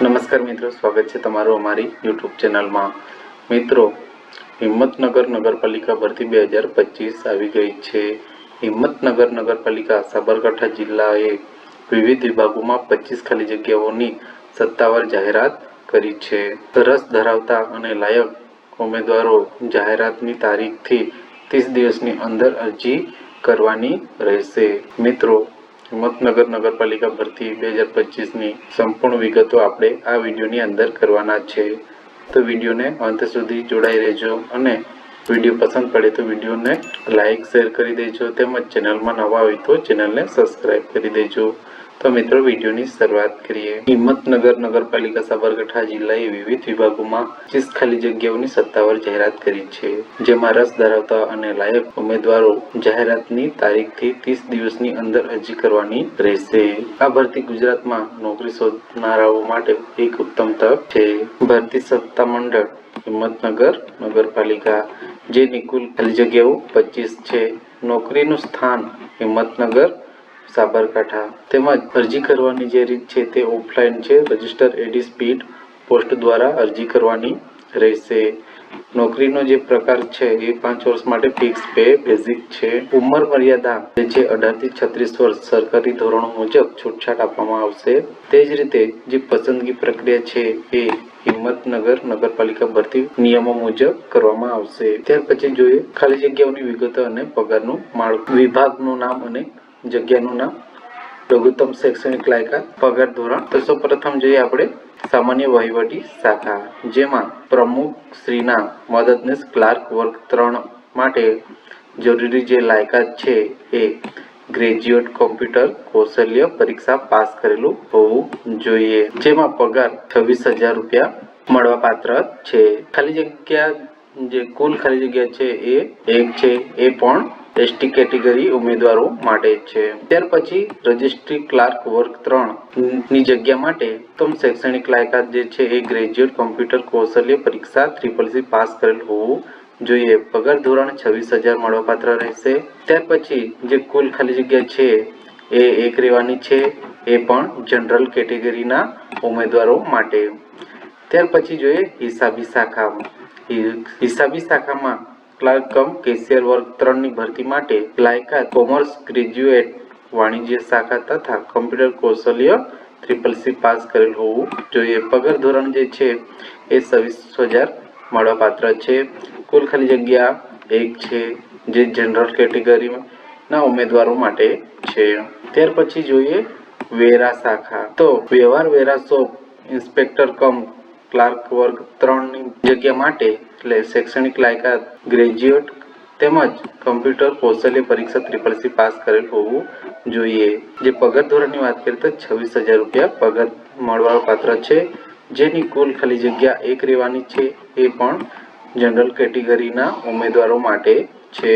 નમસ્કાર મિત્રો, સ્વાગત છે તમારું અમારી યુટ્યુબ ચેનલમાં। મિત્રો, હિંમતનગર નગરપાલિકા ભરતી 2025 આવી ગઈ છે। હિંમતનગર નગરપાલિકા સાબરકાંઠા જિલ્લાએ વિવિધ વિભાગોમાં 25 ખાલી જગ્યાઓની સત્તાવાર જાહેરાત કરી છે। રસ ધરાવતા અને લાયક ઉમેદવારો જાહેરાતની તારીખથી 30 દિવસની અંદર અરજી કરવાની રહેશે। મિત્રો, હિંમતનગર નગરપાલિકા ભરતી 2025ની સંપૂર્ણ વિગતો આપણે આ વિડીયોની અંદર કરવાના છે, તો વિડીયોને અંત સુધી જોડાઈ રહેજો અને વિડીયો પસંદ પડે તો વિડીયોને લાઈક શેર કરી દેજો, તેમજ ચેનલમાં નવા હોય તો ચેનલને સબસ્ક્રાઇબ કરી દેજો। તો મિત્રો, વિડીયોની શરૂઆત કરીએ। હિંમતનગર નગરપાલિકા સાબરકાંઠા જિલ્લાએ વિવિધ વિભાગોમાં 25 ખાલી જગ્યાઓની સત્તાવાર જાહેરાત કરી છે, જેમાં રસ ધરાવતા અને લાયક ઉમેદવારો જાહેરાતની તારીખથી 30 દિવસની અંદર અરજી કરવાની રહેશે। આ ભરતી ગુજરાતમાં નોકરી શોધનારાઓ માટે એક ઉત્તમ તક છે। ભરતી સત્તામંડળ હિંમતનગર નગરપાલિકા, જેની કુલ ખાલી જગ્યાઓ 25 છે। નોકરીનું સ્થાન હિંમતનગર સાબરકાંઠા, તેમજ અરજી કરવાની જે રીત છે તે ઓફલાઈન છે। રજિસ્ટર એડી સ્પીડ પોસ્ટ દ્વારા અરજી કરવાની રહેશે। નોકરીનો જે પ્રકાર છે એ 5 વર્ષ માટે ફિક્સ પે બેઝિક છે। ઉંમર મર્યાદા જે છે 18 થી 36 વર્ષ સરકારી ધોરણો મુજબ છૂટછાટ આપવામાં આવશે। તે જ રીતે જે પસંદગી પ્રક્રિયા છે એ હિંમતનગર નગરપાલિકા ભરતી નિયમો મુજબ કરવામાં આવશે। ત્યાર પછી જોઈએ ખાલી જગ્યાઓની વિગતો અને પગારનું માળખું, વિભાગનું નામ અને જગ્યાનું નામ, લઘુત્તમ શૈક્ષણિક લાયકાત, પગાર ધોરણ। તો સૌપ્રથમ જોઈએ આપણે સામાન્ય વહીવટી શાખા, જેમાં પ્રમુખ શ્રીના મદદનીશ ક્લાર્ક વર્ગ 3 માટે જરૂરી જે લાયકાત છે એ ગ્રેજ્યુએટ કોમ્પ્યુટર કૌશલ્ય પરીક્ષા પાસ કરેલું હોવું જોઈએ, જેમાં પગાર 26,000 રૂપિયા મળવાપાત્ર છે। ખાલી જગ્યા જે કુલ ખાલી જગ્યા છે એ એક છે, એ પણ એસટી કેટેગરી ઉમેદવારો માટે છે। ત્યાર પછી રજિસ્ટ્રી ક્લાર્ક વર્ગ 3 ની જગ્યા માટે ઉત્તમ શૈક્ષણિક લાયકાત જે છે એ ગ્રેજ્યુએટ કોમ્પ્યુટર કૌશલ્ય પરીક્ષા CCC પાસ કરેલ હોવું જોઈએ, પગાર ધોરણ 26,000 મળવાપાત્ર રહેશે। ત્યાર પછી જે કુલ ખાલી જગ્યા છે એ એક રહેવાની છે, એ પણ જનરલ કેટેગરીના ઉમેદવારો માટે। ત્યાર પછી જોઈએ હિસાબી શાખા। હિસાબી શાખામાં ક્લાર્ક કમ કેશિયર વર્ગ 3 ની ભરતી માટે લાયકાત કોમર્સ ગ્રેજ્યુએટ વાણિજ્ય શાખા તથા કમ્પ્યુટર કૌશલ્ય CCC પાસ કરેલ હોવું જોઈએ, પગાર ધોરણ જે છે એ 27,000 મળવાપાત્ર છે। કુલ ખાલી જગ્યા એક છે, જે જનરલ કેટેગરીના ઉમેદવારો માટે છે। ત્યાર પછી જોઈએ વેરા શાખા। તો વ્યવહાર વેરા શોપ ઇન્સ્પેક્ટર કમ ક્લાર્ક વર્ગ 3 ની જગ્યા માટે એટલે શૈક્ષણિક લાયકાત ગ્રેજ્યુએટ તેમજ કમ્પ્યુટર કૌશલ્ય પરીક્ષા CCC પાસ કરેલ હોવું જોઈએ, જે પગાર ધોરણની વાત કરીએ તો 26,000 રૂપિયા પગાર મળવાપાત્ર છે, જેની કુલ ખાલી જગ્યા એક રહેવાની છે, એ પણ જનરલ કેટેગરીના ઉમેદવારો માટે છે।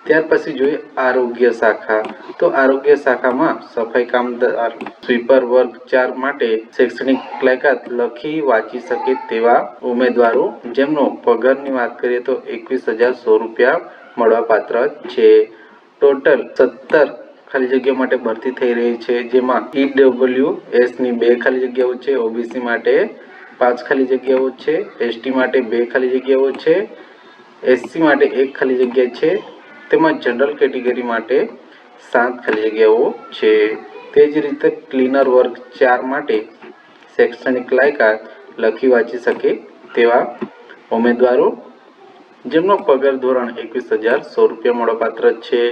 ત્યાર પછી જોઈએ આરોગ્ય શાખા। તો આરોગ્ય શાખામાં સફાઈ કામદાર સ્વીપર વર્ગ 4 માટે શૈક્ષણિક લાયકાત લખી વાંચી શકે તેવા ઉમેદવારો, જેમનો પગારની વાત કરીએ તો 21,100 રૂપિયા મળવાપાત્ર છે। ટોટલ 17 ખાલી જગ્યા માટે ભરતી થઈ રહી છે, જેમાં EWS ની 2 ખાલી જગ્યાઓ છે, OBC માટે 5 ખાલી જગ્યાઓ છે, ST માટે 2 ખાલી જગ્યાઓ છે, SC માટે 1 ખાલી જગ્યા છે, તેમજ જનરલ કેટેગરી માટે 7 ખાલી જગ્યાઓ છે। તે જ રીતે ક્લીનર વર્ગ 4 માટે શૈક્ષણિક લાયકાત લખી વાંચી શકે તેવા ઉમેદવારો, જેમનો પગાર ધોરણ 21,100 રૂપિયા મળવાપાત્ર છે,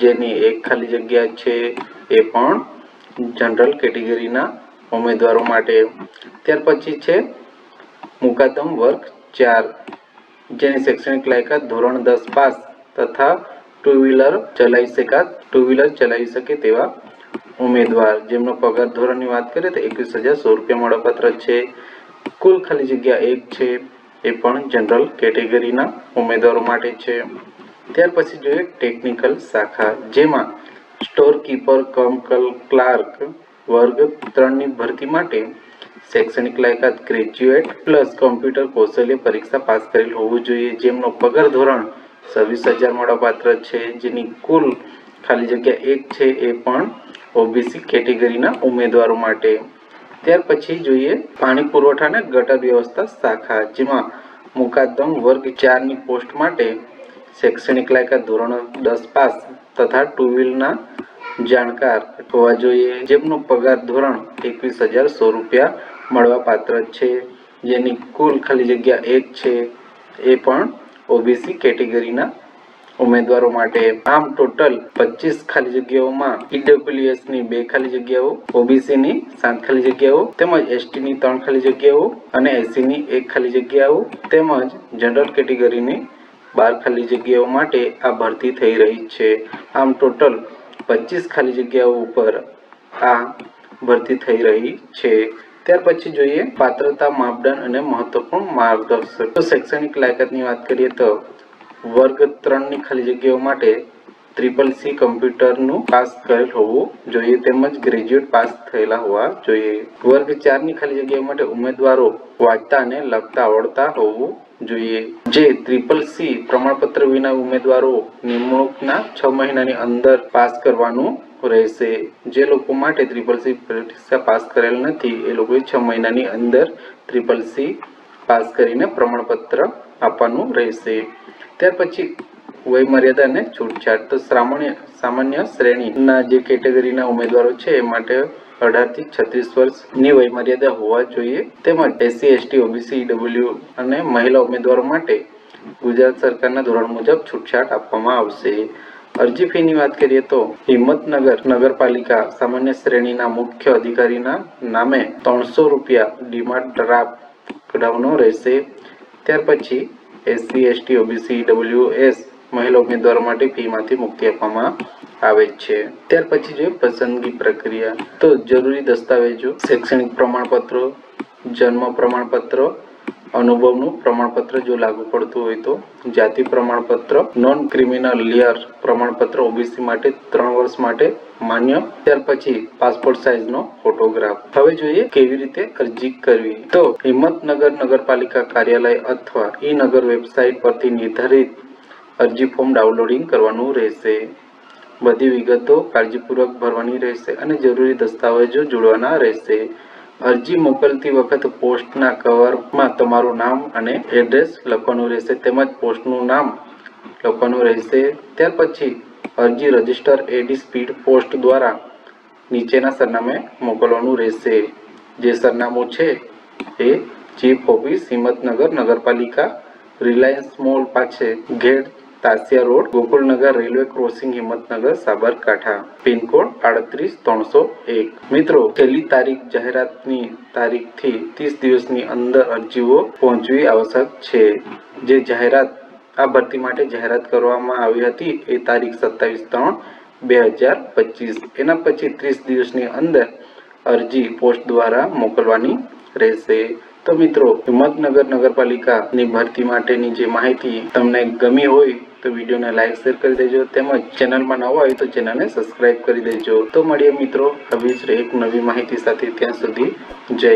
જેની 1 ખાલી જગ્યા છે, એ પણ જનરલ કેટેગરીના ઉમેદવારો માટે। ત્યાર પછી છે મુકાદમ વર્ગ 4, જેની શૈક્ષણિક લાયકાત ધોરણ 10 પાસ તથા ટુ વ્હીલર ચલાવી શકે તેવા ઉમેદવાર, જેમનો પગાર ધોરણની વાત કરીએ તો 21,100 રૂપિયા મળવાપાત્ર છે। કુલ ખાલી જગ્યા એક છે, એ પણ જનરલ કેટેગરીના ઉમેદવારો માટે છે। ત્યાર પછી જોઈએ ટેકનિકલ શાખા, જેમાં સ્ટોર કીપર કમ ક્લાર્ક વર્ગ 3 ની ભરતી માટે શૈક્ષણિક લાયકાત ગ્રેજ્યુએટ પ્લસ કમ્પ્યુટર કૌશલ્ય પરીક્ષા પાસ કરેલ હોવું જોઈએ, જેમનો પગાર ધોરણ 26,000 મળવાપાત્ર છે, જેની કુલ ખાલી જગ્યા એક છે, એ પણ OBC કેટેગરીના ઉમેદવારો માટે। ત્યાર પછી જોઈએ પાણી પુરવઠા અને ગટર વ્યવસ્થા શાખા, જેમાં મુકાદમ વર્ગ 4 ની પોસ્ટ માટે શૈક્ષણિક લાયકાત ધોરણ 10 પાસ તથા 2 વ્હીલના જાણકાર હોવા જોઈએ, જેમનો પગાર ધોરણ 21,100 રૂપિયા મળવા પાત્ર છે, જેની કુલ ખાલી જગ્યા 1 છે, એ પણ ઓબીસી કેટેગરીના ઉમેદવારો માટે. આમ ટોટલ 25 ખાલી જગ્યાઓમાં ઈડબ્લ્યુએસ ની 2 ખાલી જગ્યાઓ, ઓબીસી ની 7 ખાલી જગ્યાઓ તેમજ એસટી ની 3 ખાલી જગ્યાઓ અને એસસી ની 1 ખાલી જગ્યાઓ તેમજ જનરલ કેટેગરીની 12 ખાલી જગ્યાઓ માટે આ ભરતી થઈ રહી છે. આમ ટોટલ 25 ખાલી જગ્યાઓ ઉપર આ ભરતી થઈ રહી છે. ત્યાર પછી જોઈએ પાત્રતા માપદંડ અને મહત્વપૂર્ણ માર્ગદર્શક. તો શૈક્ષણિક લાયકાતની વાત કરીએ તો વર્ગ 3 ની ખાલી જગ્યાઓ માટે CCC કમ્પ્યુટરનું પાસ કરેલ હોવું જોઈએ તેમજ ગ્રેજ્યુએટ પાસ થયેલા હોવા જોઈએ. વર્ગ 4 ની ખાલી જગ્યાઓ માટે ઉમેદવારો વાંચતા અને લખતા આવડતા હોવું જોઈએ. જે CCC પ્રમાણપત્ર વિના ઉમેદવારો નિમણૂકના 6 મહિનાની અંદર પાસ કરવાનું રહેશે. જે લોકો માટે CCC પરીક્ષા પાસ કરેલ નથી એ લોકોએ 6 મહિનાની અંદર CCC પાસ કરીને પ્રમાણપત્ર આપવાનું રહેશે. ત્યાર પછી વય મર્યાદા અને છૂટછાટ. તો સામાન્ય શ્રેણીના જે કેટેગરીના ઉમેદવારો છે એ માટે 18 થી 36 વર્ષની વય મર્યાદા હોવા જોઈએ. તેમજ એસસી, એસટી, ઓબીસી, ઈડબ્લ્યુ અને મહિલા ઉમેદવારો માટે ગુજરાત સરકારના ધોરણ મુજબ છૂટછાટ આપવામાં આવશે. અરજી ફીની વાત કરીએ તો હિંમતનગર નગરપાલિકા સામાન્ય શ્રેણીના મુખ્ય અધિકારીના નામે 300 રૂપિયા ડિમાન્ડ ડ્રાફ્ટ કઢાવવાનો રહેશે. ત્યાર પછી એસસી, એસટી, ઓબીસી, ઈડબ્લ્યુએસ મહિલા ઉમેદવારો માટે ફીમાંથી મુક્તિ આપવામાં આવે છે. ત્યાર પછી જોઈએ પસંદગી પ્રક્રિયા. તો જરૂરી દસ્તાવેજો શૈક્ષણિક પ્રમાણપત્રો, જન્મ પ્રમાણપત્ર, અનુભવનું પ્રમાણપત્ર જો લાગુ પડતું હોય તો, જાતિ પ્રમાણપત્ર, નોન ક્રિમિનલ પ્રમાણપત્ર ઓબીસી માટે 3 વર્ષ માટે માન્ય. ત્યાર પછી પાસપોર્ટ સાઇઝનો ફોટોગ્રાફ. હવે જોઈએ કેવી રીતે અરજી કરવી. તો હિંમતનગર નગરપાલિકા કાર્યાલય અથવા ઈ-નગર વેબસાઇટ પરથી નિર્ધારિત અરજી ફોર્મ ડાઉનલોડિંગ કરવાનું રહેશે. બધી વિગતો કાળજીપૂર્વક ભરવાની રહેશે અને જરૂરી દસ્તાવેજો જોડવાના રહેશે. અરજી મોકલતી વખતે પોસ્ટના કવરમાં તમારું નામ અને એડ્રેસ લખવાનું રહેશે તેમજ પોસ્ટનું નામ લખવાનું રહેશે. ત્યાર પછી અરજી રજિસ્ટર એડી સ્પીડ પોસ્ટ દ્વારા નીચેના સરનામે મોકલવાનું રહેશે. જે સરનામું છે એ ચીફ ઓફિસ હિંમતનગર નગરપાલિકા, રિલાયન્સ મોલ પાસે, gate Tasiya road, Gokulnagar, railway crossing, Himmatnagar, Sabarkantha. Pin code 38301. મિત્રો, છેલ્લી તારીખ જાહેરાતની તારીખથી 30 દિવસની અંદર અરજીઓ પહોંચવી આવશ્યક છે. જે જાહેરાત આ ભરતી માટે જાહેરાત કરવામાં આવી હતી એ તારીખ 27/3/2025. એના પછી 30 દિવસની અંદર અરજી પોસ્ટ દ્વારા મોકલવાની રહેશે. તો મિત્રો, હિંમતનગર નગરપાલિકાની ભરતી માટેની જે માહિતી તમને ગમી હોય તો વિડીયોને લાઈક શેર કરી દેજો તેમજ ચેનલમાં નવા હોય તો ચેનલને સબસ્ક્રાઇબ કરી દેજો. તો મળીએ મિત્રો આવી જ એક નવી માહિતી સાથે. ત્યાં સુધી જય